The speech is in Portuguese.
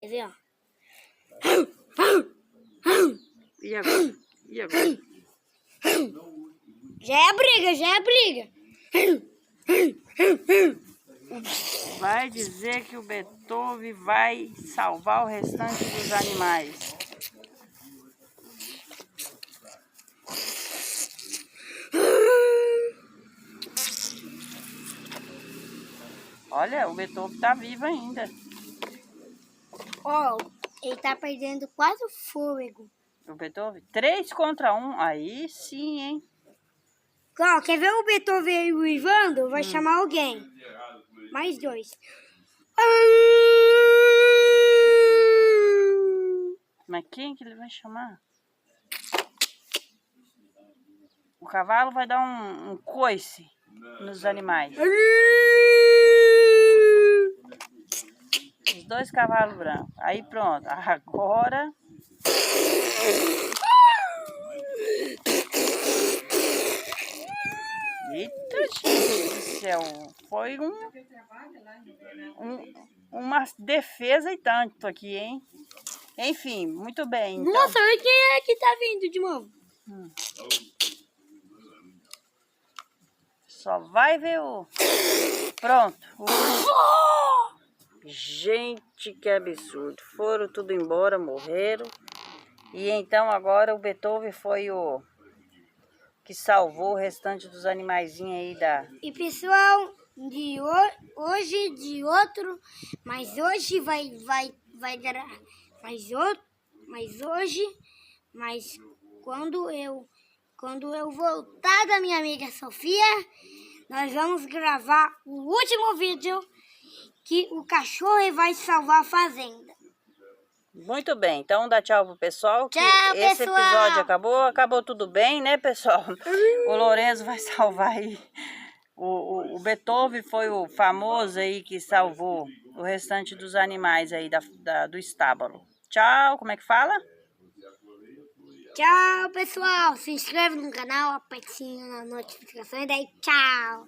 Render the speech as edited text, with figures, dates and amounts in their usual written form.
Quer ver, ó? E agora? E agora? Já é briga, já é briga. Vai dizer que o Beethoven vai salvar o restante dos animais. Olha, o Beethoven tá vivo ainda. Ó, ele tá perdendo quase o fôlego. O Beethoven? 3 contra 1. Aí sim, hein? Ó, quer ver o Beethoven e o Ivandro? Vai chamar alguém. Mais 2. Mas quem que ele vai chamar? O cavalo vai dar um coice nos animais. Os 2 cavalos brancos. Aí pronto. Agora... Eita, gente do céu. Foi uma defesa e tanto aqui, hein? Enfim, muito bem. Então. Nossa, olha quem é que tá vindo de novo. Só vai ver o... Pronto. Gente, que absurdo. Foram tudo embora, morreram. E então agora o Beethoven foi o que salvou o restante dos animaizinhos aí da... E pessoal, hoje de outro, mas hoje vai dar, mas quando eu voltar da minha amiga Sofia, nós vamos gravar o último vídeo que o cachorro vai salvar a fazenda. Muito bem, então dá tchau pro pessoal. Tchau, esse pessoal. episódio acabou tudo bem, né, pessoal? O Lourenço vai salvar aí. O Beethoven foi o famoso aí que salvou o restante dos animais aí do estábulo. Tchau, como é que fala? Tchau, pessoal. Se inscreve no canal, aperta na notificação e daí tchau.